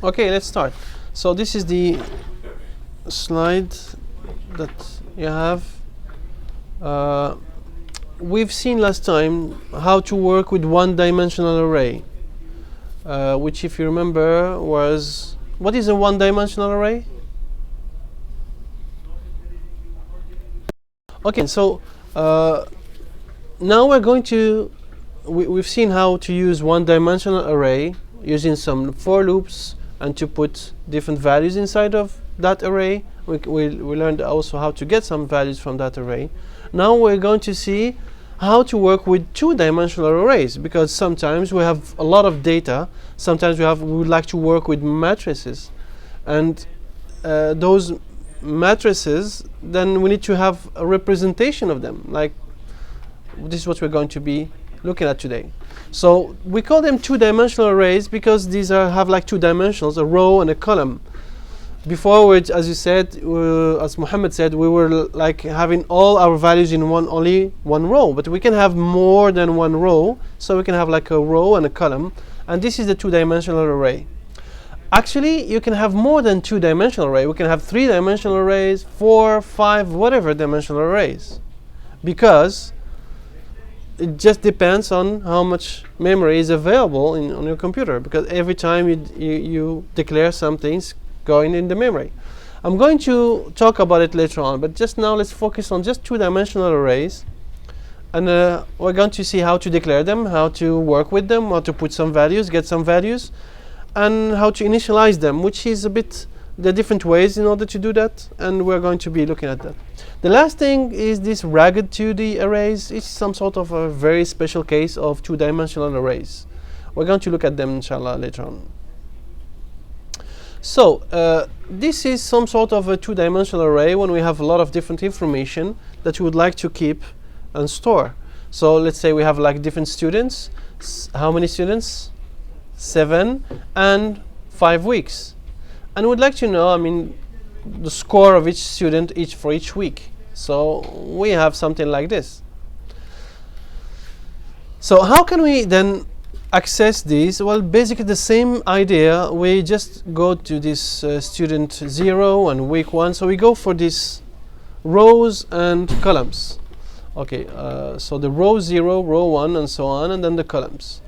Okay, let's start. So this is the slide that you have. We've seen last time how to work with one-dimensional array, which, if you remember, was what is a one-dimensional array? Okay, so now we're going to we've seen how to use one-dimensional array using some for loops and to put different values inside of that array. We learned also how to get some values from that array. Now we're going to see how to work with two-dimensional arrays, because sometimes we have a lot of data. Sometimes we would like to work with matrices, and those matrices, then we need to have a representation of them. Like this is what we're going to be looking at today. So we call them two-dimensional arrays because these have like two dimensions, a row and a column. Before, which, as you said, as Muhammad said, we were like having all our values in only one row, but we can have more than one row, so we can have like a row and a column, and this is the two-dimensional array. Actually, you can have more than two-dimensional array. We can have three-dimensional arrays, 4, 5, whatever dimensional arrays, because it just depends on how much memory is available on your computer, because every time you declare some things going in the memory. I'm going to talk about it later on, but just now let's focus on just two-dimensional arrays, and we're going to see how to declare them, how to work with them, how to put some values, get some values, and how to initialize them, which is a bit the different ways in order to do that, and we're going to be looking at that. The last thing is this ragged 2D arrays. It's some sort of a very special case of two-dimensional arrays. We're going to look at them inshallah later on. So this is some sort of a two-dimensional array when we have a lot of different information that you would like to keep and store. So let's say we have like different students. How many students? 7 and 5 weeks. And we'd like to know, I mean, the score of each student for each week. So we have something like this. So how can we then access these? Well, basically the same idea. We just go to this student 0 and week 1. So we go for these rows and columns. Okay, so the row 0, row 1, and so on, and then the columns.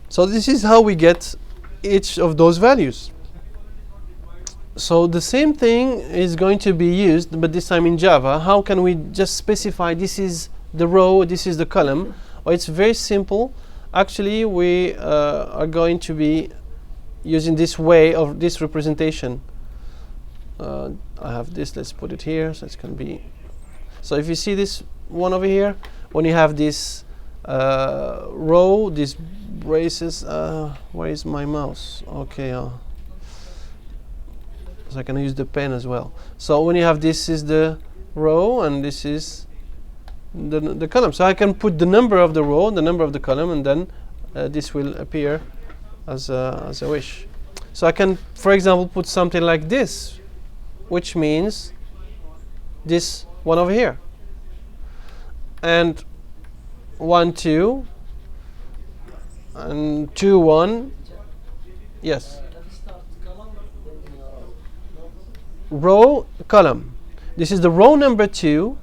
So this is how we get each of those values. So the same thing is going to be used, but this time in Java. How can we just specify this is the row, this is the column? Well, it's very simple. Actually, we are going to be using this way of this representation. I have this, let's put it here, so it's going to be. So if you see this one over here, when you have this row, these braces, where is my mouse? Okay, so I can use the pen as well. So when you have this is the row and this is the column. So I can put the number of the row, the number of the column, and then this will appear as I wish. So I can, for example, put something like this, which means this one over here. And 1, 2, and 2, 1. Yes. Row, column. This is the row number 2.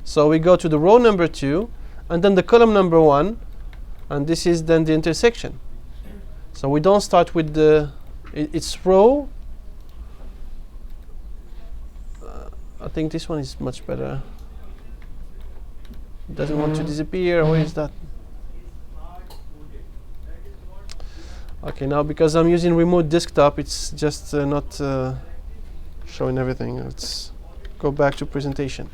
So we go to the row number 2, and then the column number 1, and this is then the intersection. So we don't start with it's row. I think this one is much better. It doesn't want to disappear. Where is that? Okay, now because I'm using remote desktop, it's just not showing everything. Let's go back to presentation.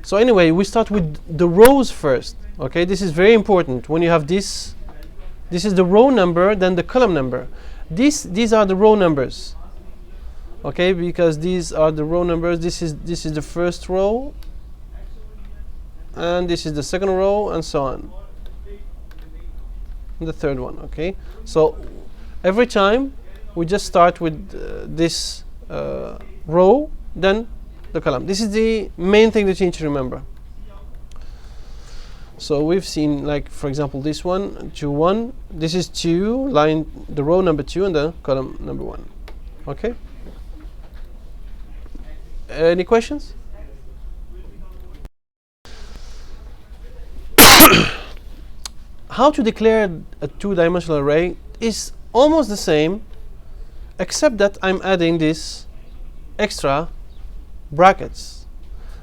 So anyway, we start with the rows first. Okay, this is very important. When you have this is the row number, then the column number. These are the row numbers. Okay, because these are the row numbers. This is the first row, and this is the second row, and so on. And the third one. Okay, so every time we just start with this row, then the column. This is the main thing that you need to remember. So we've seen, like, for example, this one, 2, 1. This is 2, the row number 2 and the column number 1. Okay? Any questions? How to declare a two-dimensional array is almost the same, except that I'm adding this extra brackets.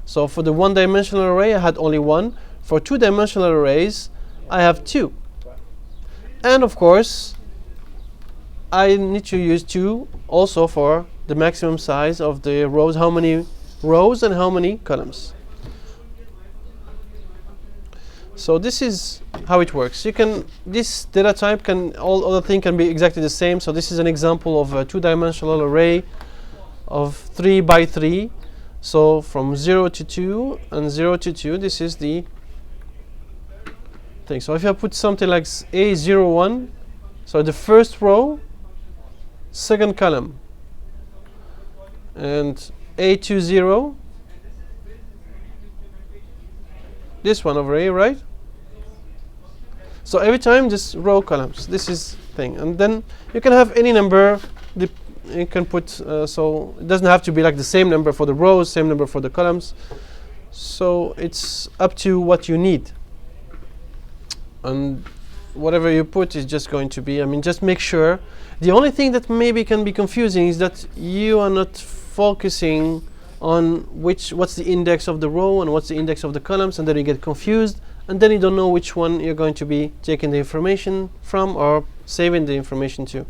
So for the one-dimensional array, I had only 1. For two-dimensional arrays, I have 2. And of course, I need to use 2 also for the maximum size of the rows, how many rows and how many columns. So this is how it works. This data type all other things can be exactly the same. So this is an example of a two-dimensional array of 3 by 3. So from 0 to 2 and 0 to 2, this is the thing. So if I put something like A01, so the first row, second column, and A20, this one over here, right? So every time just row columns, this is thing. And then you can have any number, you can put, so it doesn't have to be like the same number for the rows, same number for the columns. So it's up to what you need. And whatever you put is just going to be, just make sure. The only thing that maybe can be confusing is that you are not focusing on what's the index of the row and what's the index of the columns, and then you get confused, and then you don't know which one you're going to be taking the information from or saving the information to.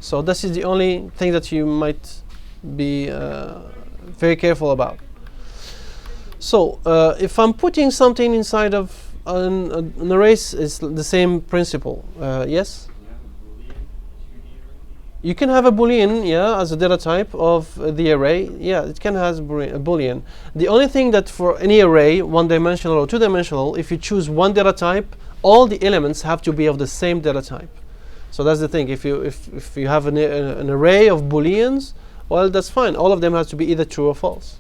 So this is the only thing that you might be very careful about. So if I'm putting something inside of an array, it's the same principle. Yes? You can have a boolean, yeah, as a data type of the array. Yeah, it can have a boolean. The only thing that for any array, one-dimensional or two-dimensional, if you choose one data type, all the elements have to be of the same data type. So that's the thing. If you have an array of booleans, well, that's fine. All of them have to be either true or false.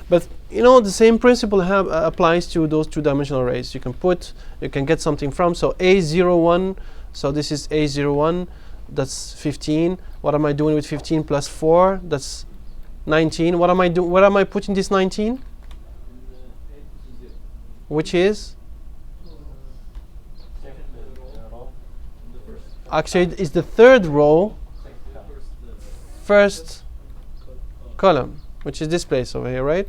But the same principle applies to those two-dimensional arrays. You can get something from. So A01. So this is A01. That's 15. What am I doing with 15 plus 4? That's 19. What am I doing? Where am I putting this 19? Which is? Actually, it's the third row, first column, which is this place over here, right?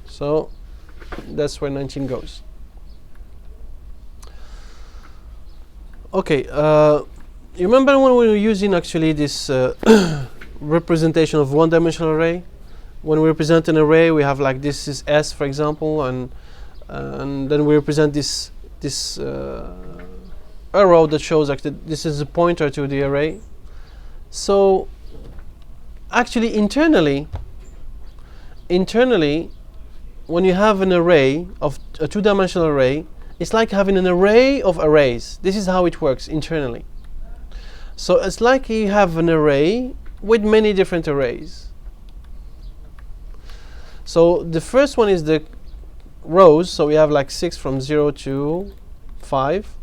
So that's where 19 goes. Okay. You remember when we were using actually this representation of one-dimensional array? When we represent an array, we have like this is S, for example, and then we represent this arrow that shows like this is a pointer to the array. So actually internally, when you have an array of a two-dimensional array, it's like having an array of arrays. This is how it works internally. So it's like you have an array with many different arrays. So the first one is the rows. So we have like 6 from 0 to 5.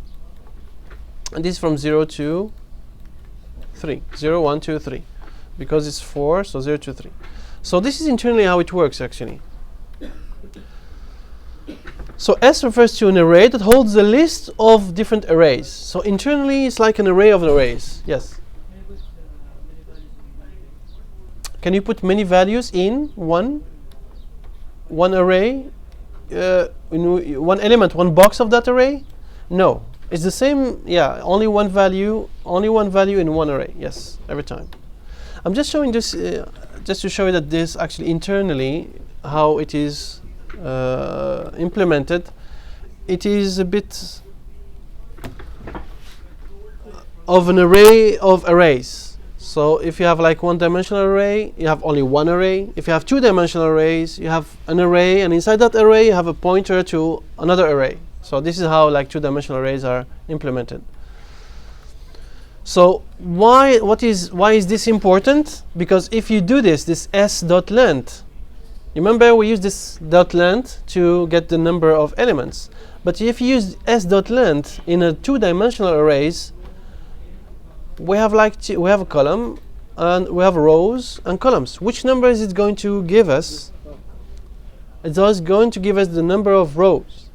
And this from 0 to 3. 0, 1, 2, 3. Because it's 4, so 0 to 3. So this is internally how it works actually. So S refers to an array that holds a list of different arrays. So internally, it's like an array of arrays. Yes? Can you put many values in one array? In one element, one box of that array? No. It's the same, yeah, only one value in one array. Yes, every time. I'm just showing this just to show you that this actually internally, how it is implemented, it is a bit of an array of arrays. So if you have like one-dimensional array, you have only one array. If you have two-dimensional arrays, you have an array, and inside that array you have a pointer to another array. So this is how like two-dimensional arrays are implemented. So why is this important? Because if you do this s.length, You remember we used this dot length to get the number of elements. But if you use s dot length in a two-dimensional arrays, we have we have a column and we have rows and columns. Which number is it going to give us? It's just going to give us the number of rows.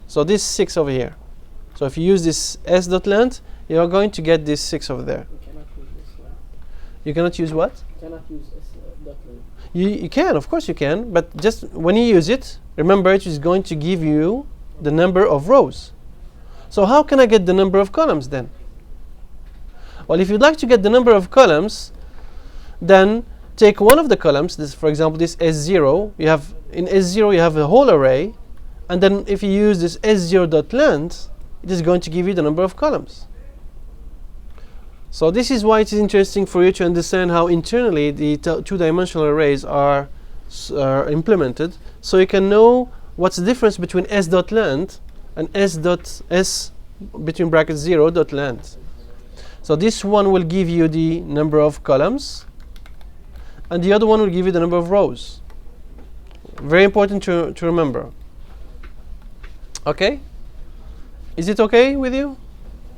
So this 6 over here. So if you use this s dot length, you are going to get this 6 over there. You cannot use this one. You cannot use what? You cannot use s dot length. You can, of course you can, but just when you use it, remember it is going to give you the number of rows. So how can I get the number of columns then? Well, if you'd like to get the number of columns, then take one of the columns, this, for example, this S0, you have, in S0 you have a whole array, and then if you use this S0 dot length, it is going to give you the number of columns. So this is why it is interesting for you to understand how internally the two-dimensional arrays are implemented, so you can know what's the difference between s dot length and s between brackets 0 dot length. So this one will give you the number of columns, and the other one will give you the number of rows. Very important to remember. Okay? Is it okay with you?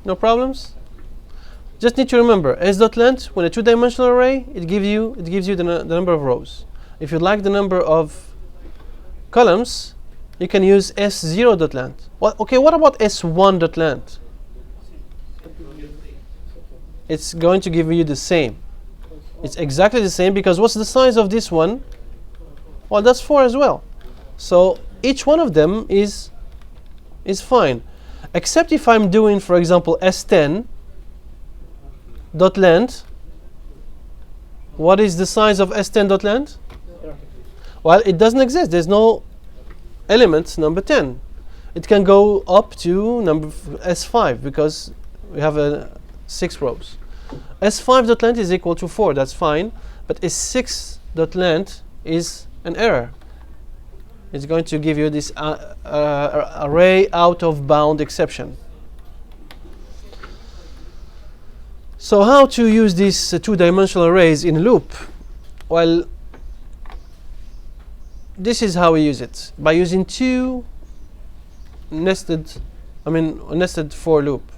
No problems? Just need to remember s dot length, when a two-dimensional array, it gives you the number of rows. If you like the number of columns, you can use s0 dot length. Okay, what about s1 dot length? It's going to give you the same. It's exactly the same, because what's the size of this one? Well, that's 4 as well. So each one of them is fine, except if I'm doing, for example, s10 dot length. What is the size of s10 dot length? Well, it doesn't exist. There's no element number 10. It can go up to number s5 because we have 6 rows. s5 dot length is equal to 4. That's fine, but s6 dot length is an error. It's going to give you this array out of bound exception. So how to use these two-dimensional arrays in loop? Well, this is how we use it, by using two nested for loop.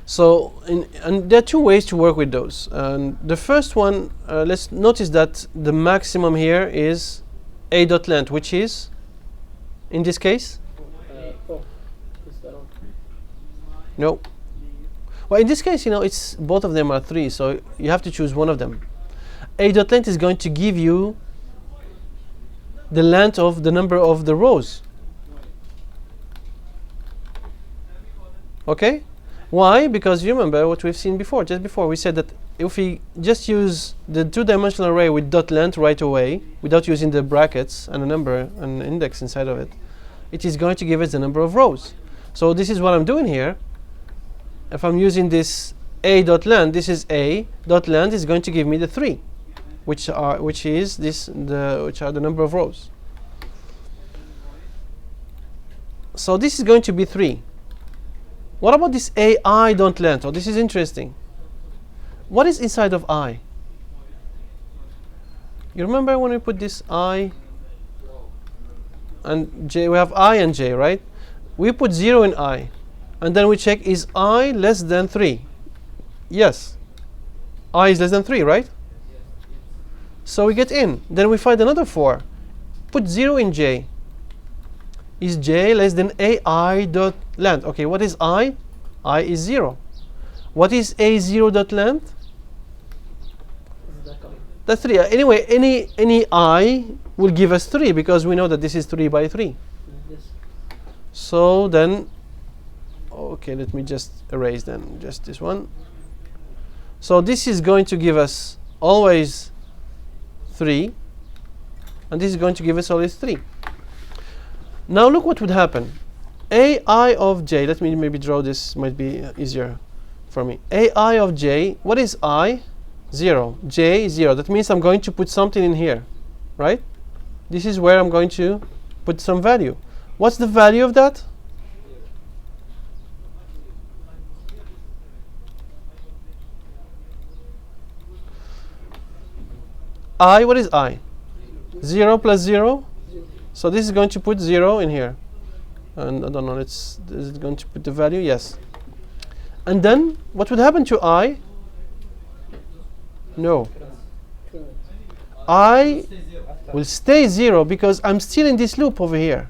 So and there are two ways to work with those. And the first one, let's notice that the maximum here is a dot length, which is, in this case, 4. no. Well, in this case, it's both of them are 3, so you have to choose one of them. A dot length is going to give you the length of the number of the rows. Okay? Why? Because you remember what we've seen before. Just before we said that if we just use the two-dimensional array with dot length right away, without using the brackets and a number and index inside of it, it is going to give us the number of rows. So this is what I'm doing here. If I'm using this a dot length, this is a dot length is going to give me the 3, which are the number of rows. So this is going to be 3. What about this ai dot length? Oh, this is interesting. What is inside of I? You remember when we put this I and j, we have I and j, right? We put 0 in I, and then we check, is I less than 3? Yes. I is less than 3, right? So we get in. Then we find another 4. Put 0 in j. Is j less than ai dot length? Okay, what is I? I is 0. What is a0 dot length? That's 3. Anyway, any I will give us 3, because we know that this is 3 by 3. Yes. So then, okay, let me just erase then just this one. So this is going to give us always 3, and this is going to give us always 3. Now look what would happen. ai of j, let me maybe draw this, might be easier for me. ai of j, what is I? 0. j 0. That means I'm going to put something in here, right? This is where I'm going to put some value. What's the value of that? I, what is I? 0 plus 0. 0. So this is going to put 0 in here. And I don't know, is it going to put the value? Yes. And then what would happen to I? No. Current. I will stay 0 because I'm still in this loop over here.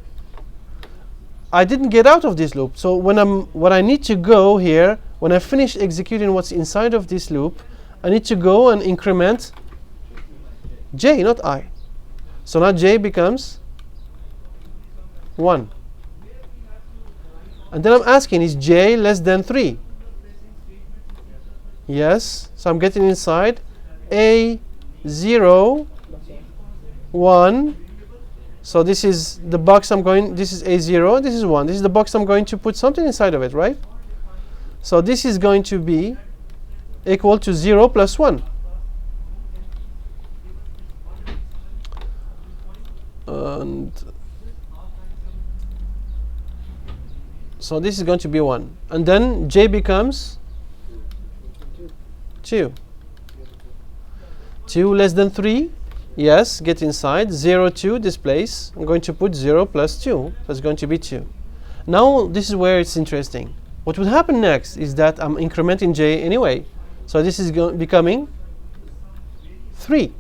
I didn't get out of this loop. So when I need to go here, when I finish executing what's inside of this loop, I need to go and increment j, not I. So now j becomes 1. And then I'm asking, is j less than 3? Yes. So I'm getting inside a 0, 1. So this is the box this is a0, this is 1. This is the box I'm going to put something inside of it, right? So this is going to be equal to 0 plus 1. And so this is going to be 1. And then j becomes 2. 2 less than 3. Yes, get inside. 0, 2 displace. I'm going to put 0 plus 2. That's going to be 2. Now this is where it's interesting. What will happen next is that I'm incrementing j anyway. So this is becoming 3.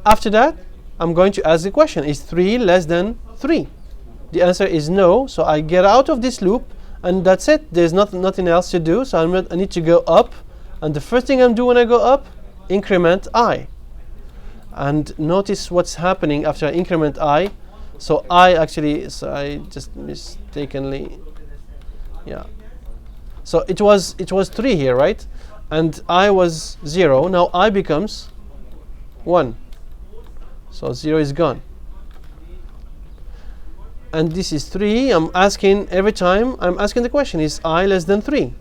After that, I'm going to ask the question, is 3 less than 3? The answer is no. So I get out of this loop, and that's it. There's nothing else to do. So I need to go up. And the first thing I'm doing when I go up, increment I. And notice what's happening after I increment I. So I just mistakenly, yeah. So it was 3 here, right? And I was 0. Now I becomes 1. So 0 is gone. And this is 3. I'm asking every time, I'm asking the question, is I less than 3?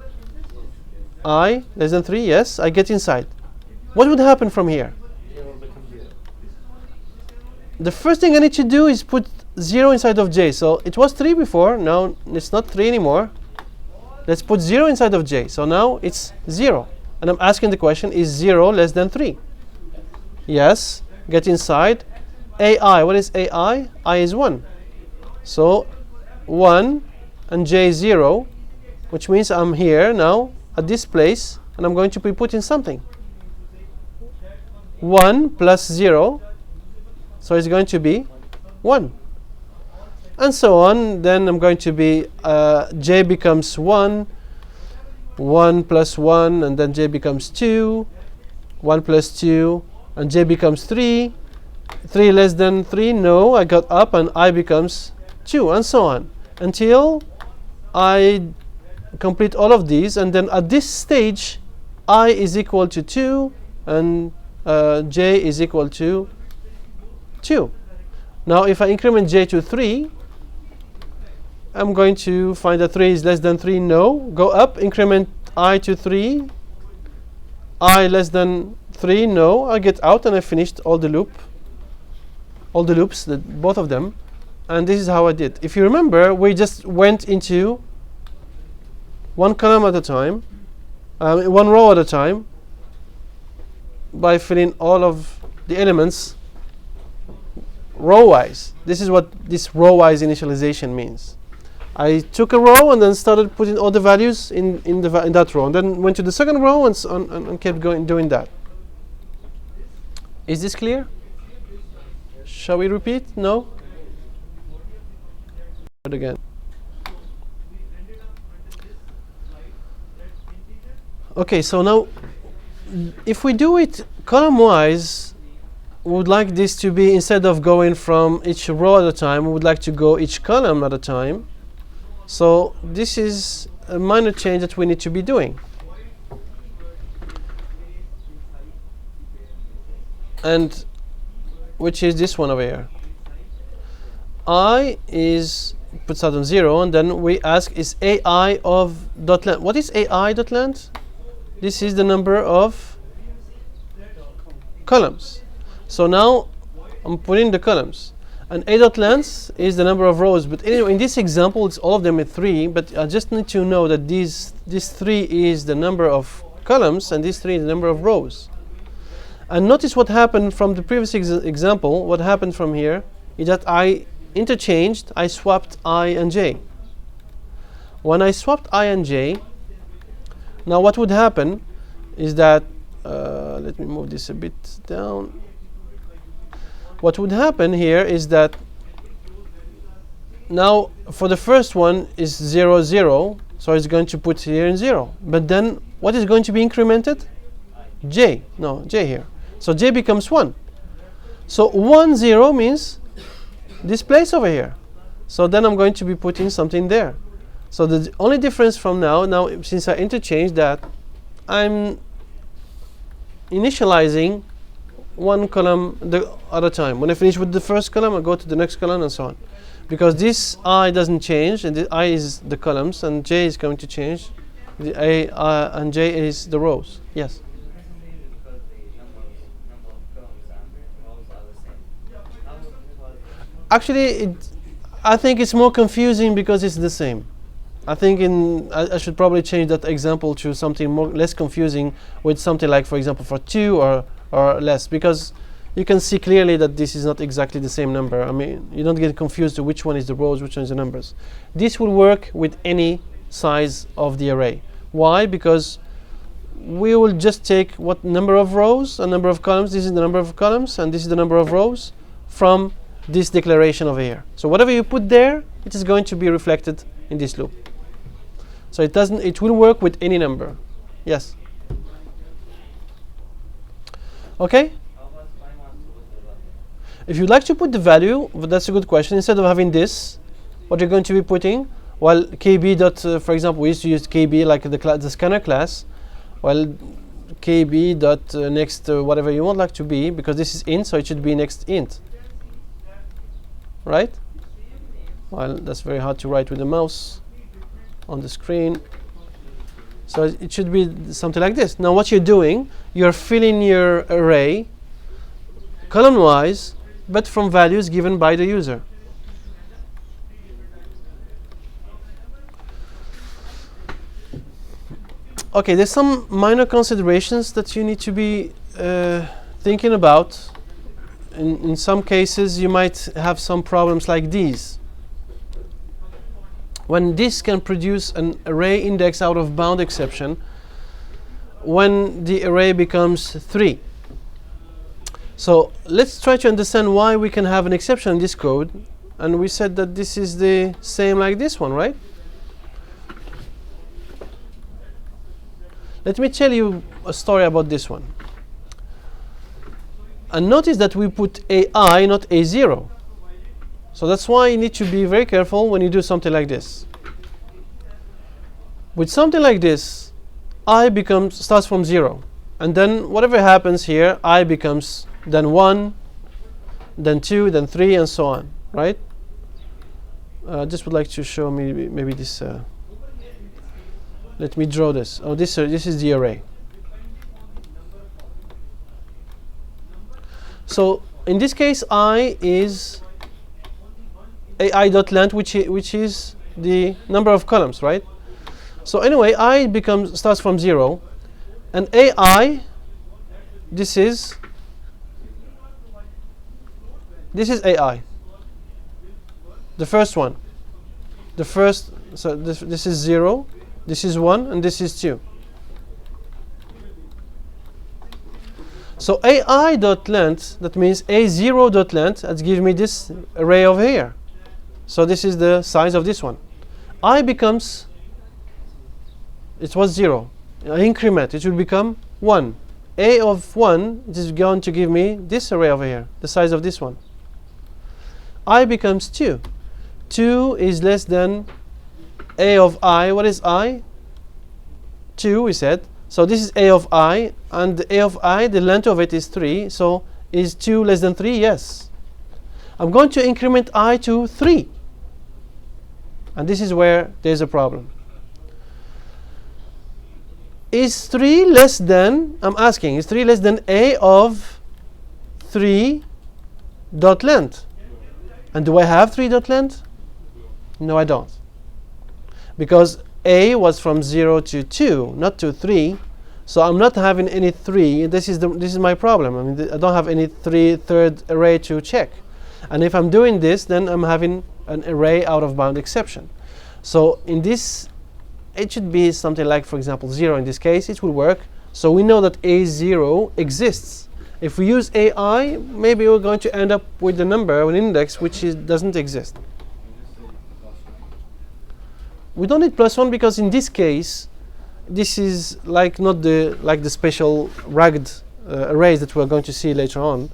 I less than 3, yes, I get inside. What would happen from here? The first thing I need to do is put 0 inside of j. So it was 3 before, now it's not 3 anymore. Let's put 0 inside of j. So now it's 0. And I'm asking the question, is 0 less than 3? Yes, get inside. AI, what is AI? I is 1. So 1 and j is 0, which means I'm here now at this place, and I'm going to be putting something. 1 plus 0, so it's going to be 1. And so on. Then I'm going to be, j becomes 1, 1 plus 1, and then j becomes 2, 1 plus 2, and j becomes 3. 3 less than 3, no, I got up, and I becomes 2, and so on, until I complete all of these. And then at this stage, I is equal to 2, and j is equal to 2. Now if I increment j to 3, I'm going to find that 3 is less than 3, no. Go up, increment I to 3, I less than 3, no. I get out, and I finished all the loops, both of them. And this is how I did. If you remember, we just went into one column at a time, one row at a time, by filling all of the elements row-wise. This is what this row-wise initialization means. I took a row and then started putting all the values in that row, and then went to the second row and kept doing that. Is this clear? Shall we repeat? No? Again. Okay, so now if we do it column-wise, we would like this to be, instead of going from each row at a time, we would like to go each column at a time. So this is a minor change that we need to be doing. And which is this one over here. I is puts out on 0, and then we ask, is AI of dot length. What is AI dot length? This is the number of columns. So now I'm putting the columns, and a dot length is the number of rows. But anyway, in this example, it's all of them at 3. But I just need to know that this 3 is the number of columns, and this 3 is the number of rows. And notice what happened from the previous example. What happened from here is that I interchanged, I swapped I and j. When I swapped I and j, now what would happen is that, let me move this a bit down. What would happen here is that now for the first one is 0, 0, so it's going to put here in 0. But then what is going to be incremented? J. No, j here. So j becomes 1. So 1, 0 means this place over here. So then I'm going to be putting something there. So the only difference from now since I interchanged that, I'm initializing one column at a time. When I finish with the first column, I go to the next column and so on. Because this I doesn't change, and the I is the columns, and j is going to change. The A and j is the rows. Yes? Actually, I think it's more confusing because it's the same. I think I should probably change that example to something less confusing, with something like, for example, for 2 or less, because you can see clearly that this is not exactly the same number. I mean, you don't get confused to which one is the rows, which one is the numbers. This will work with any size of the array. Why? Because we will just take what number of rows and number of columns. This is the number of columns, and this is the number of rows from this declaration over here. So whatever you put there, it is going to be reflected in this loop. So it will work with any number. Yes? Okay? If you'd like to put the value, that's a good question. Instead of having this, what you're going to be putting, well, kb dot, for example, we used to use kb like the scanner class. Well, kb dot next whatever you want like to be, because this is int, so it should be next int. Right? Well, that's very hard to write with the mouse on the screen. So it should be something like this. Now what you're doing, you're filling your array column-wise, but from values given by the user. Okay, there's some minor considerations that you need to be thinking about. In some cases, you might have some problems like these. When this can produce an array index out of bound exception, when the array becomes 3. So let's try to understand why we can have an exception in this code. And we said that this is the same like this one, right? Let me tell you a story about this one. And notice that we put AI, not A0. So that's why you need to be very careful when you do something like this. With something like this, I starts from 0. And then whatever happens here, I becomes then 1, then 2, then 3, and so on, right? Just would like to show me maybe this. Let me draw this. Oh, this is the array. So in this case, I is ai.length, which is the number of columns, right? So anyway, I starts from 0, and ai, this is ai, the first one. So this is 0, this is 1, and this is 2. So ai.length, that means a0.length, that gives me this array over here. So this is the size of this one. I becomes, it was 0. I increment, it will become 1. A of 1 is going to give me this array over here, the size of this one. I becomes 2. 2 is less than a of I. What is I? 2, we said. So this is a of I, and the a of I, the length of it is 3. So is 2 less than 3? Yes. I'm going to increment I to 3. And this is where there's a problem. Is 3 less than, I'm asking, is 3 less than a of 3 dot length? And do I have 3 dot length? No, I don't. Because a was from 0 to 2, not to 3. So I'm not having any 3. This is my problem. I mean, I don't have any third array to check. And if I'm doing this, then I'm having an array out of bound exception. So in this, it should be something like, for example, 0 in this case. It will work. So we know that A0 exists. If we use AI, maybe we're going to end up with a number, an index, which doesn't exist. We don't need +1 because in this case, this is like not the special ragged arrays that we're going to see later on.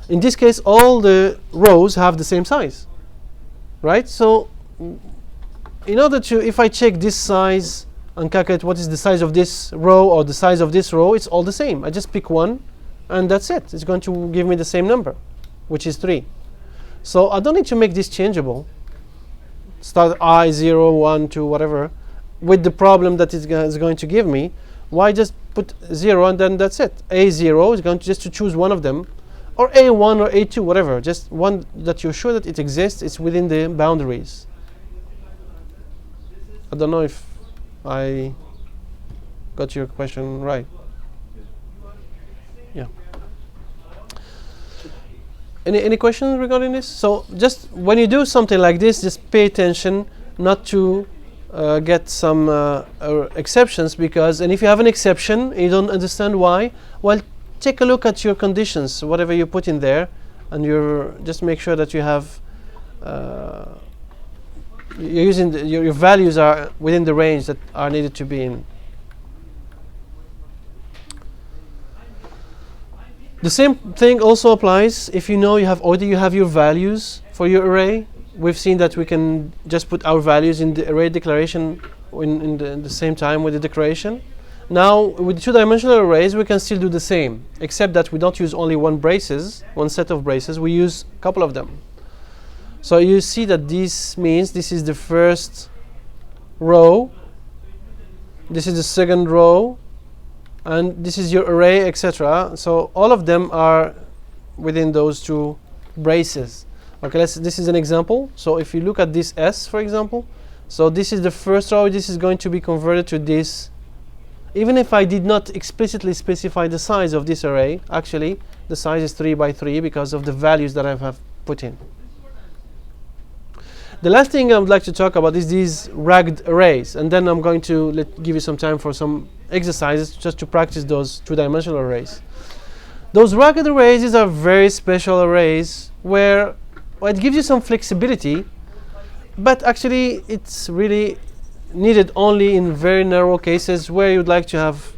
In this case, all the rows have the same size, right? So in order to, if I check this size and calculate what is the size of this row or the size of this row, it's all the same. I just pick one, and that's it. It's going to give me the same number, which is 3. So I don't need to make this changeable. Start I, 0, 1, 2, whatever, with the problem that it's going to give me. Why just put 0 and then that's it? A0 is going to just to choose one of them, or A1 or A2, whatever. Just one that you're sure that it exists. It's within the boundaries. I don't know if I got your question right. Yeah. Any questions regarding this? So just when you do something like this, just pay attention not to get some exceptions, because, and if you have an exception and you don't understand why, well, take a look at your conditions, whatever you put in there, and just make sure that you have you're using your values are within the range that are needed to be in. The same thing also applies if you know you have your values for your array. We've seen that we can just put our values in the array declaration in the same time with the declaration. Now with two-dimensional arrays we can still do the same, except that we don't use only one set of braces, we use a couple of them. So you see that this means this is the first row, this is the second row, and this is your array, etc. So all of them are within those two braces. Okay, this is an example. So if you look at this S, for example, so this is the first row, this is going to be converted to this. Even if I did not explicitly specify the size of this array, actually the size is 3 by 3 because of the values that I have put in. The last thing I would like to talk about is these ragged arrays, and then I'm going to give you some time for some exercises just to practice those two-dimensional arrays. Those ragged arrays, these are very special arrays where it gives you some flexibility, but actually it's really needed only in very narrow cases where you'd like to have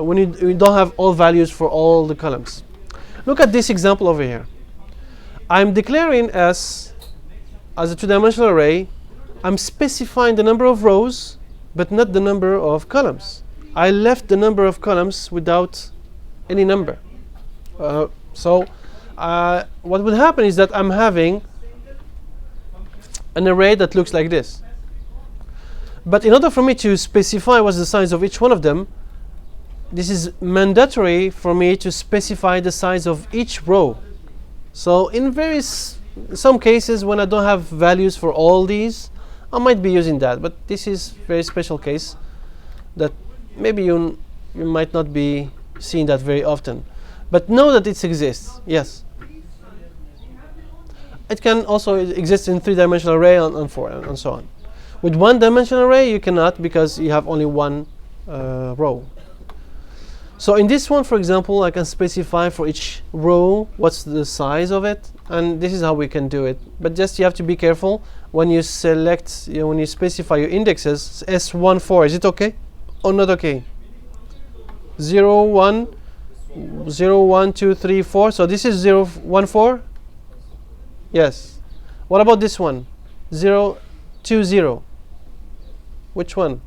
when you don't have all values for all the columns. Look at this example over here. I'm declaring S as a two-dimensional array. I'm specifying the number of rows but not the number of columns. I left the number of columns without any number. What will happen is that I'm having an array that looks like this. But in order for me to specify what's the size of each one of them, this is mandatory for me to specify the size of each row. So in some cases when I don't have values for all these, I might be using that. But this is a very special case that maybe you might not be seeing that very often. But know that it exists. Yes. It can also exist in three-dimensional array and four and so on. With one-dimensional array, you cannot because you have only one row. So in this one, for example, I can specify for each row what's the size of it, and this is how we can do it. But just you have to be careful when you select, when you specify your indexes. S14, is it okay or not okay? 0, 1, 0, 1, 2, 3, 4. So this is 0, 1, 4. Yes. What about this one? 0, 2, 0. Which one?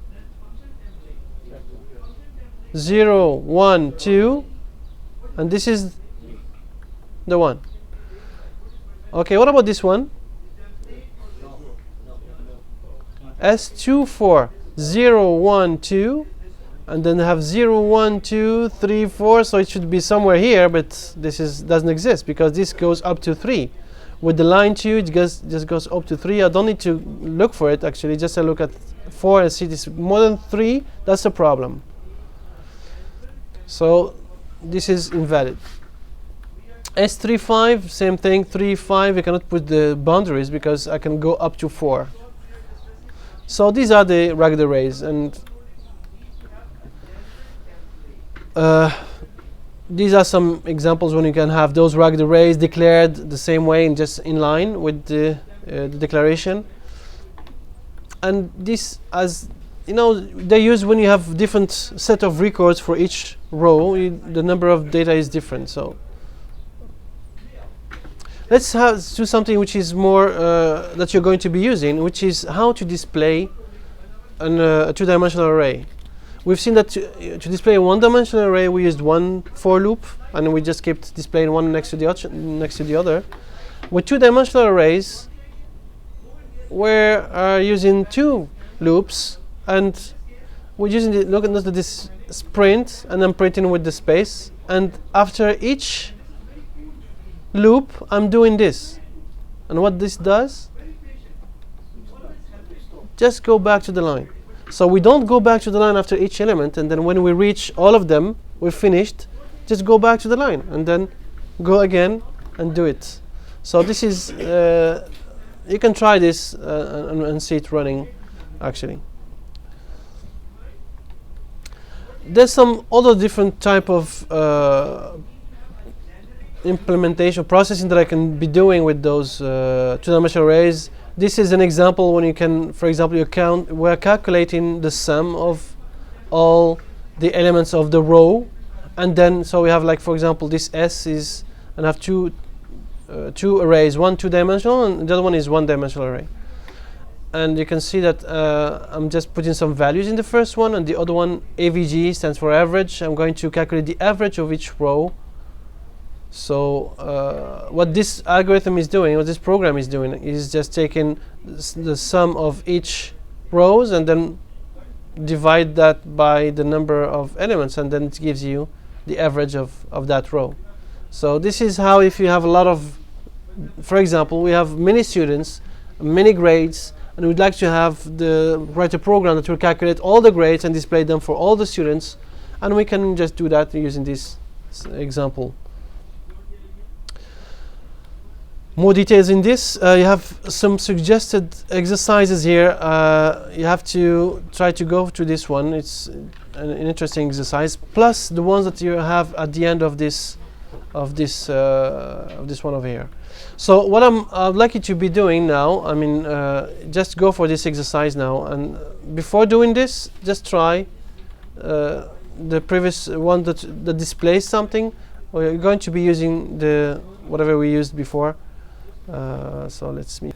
0, 1, 2, and this is the one. Okay, what about this one? S24, 0, 1, 2, and then I have 0, 1, 2, 3, 4, so it should be somewhere here, but this doesn't exist because this goes up to 3. With the line 2, it just goes up to 3. I don't need to look for it actually, just I look at 4 and see this more than 3, that's a problem. So this is invalid. S35, same thing. 3, 5, I cannot put the boundaries because I can go up to 4. So these are the ragged arrays, and these are some examples when you can have those ragged arrays declared the same way and just in line with the declaration. And this, as you know, they use when you have different set of records for each row, the number of data is different. So let's do something which is more that you're going to be using, which is how to display a two-dimensional array. We've seen that to display a one-dimensional array, we used one for loop, and we just kept displaying one next to the other. With two-dimensional arrays, we're using two loops, and we're using look at this print, and I'm printing with the space. And after each loop, I'm doing this. And what this does, just go back to the line. So we don't go back to the line after each element, and then when we reach all of them, we're finished. Just go back to the line, and then go again and do it. So this is, you can try this and see it running, actually. There's some other different type of implementation processing that I can be doing with those two-dimensional arrays. This is an example when you can, for example, we're calculating the sum of all the elements of the row, and then so we have, like, for example, this S is, and I have two arrays, one two-dimensional and the other one is one-dimensional array. And you can see that I'm just putting some values in the first one, and the other one, AVG, stands for average. I'm going to calculate the average of each row. So what this algorithm is doing, what this program is doing, is just taking the sum of each rows and then divide that by the number of elements, and then it gives you the average of that row. So this is how, if you have a lot of, for example, we have many students, many grades, and we'd like to write a program that will calculate all the grades and display them for all the students, and we can just do that using this example. More details in this. You have some suggested exercises here. You have to try to go through this one. It's an interesting exercise, plus the ones that you have at the end of this one over here. So what I'd like you to be doing now, I mean, just go for this exercise now, and before doing this, just try the previous one that displays something. We're going to be using whatever we used before. So let's meet.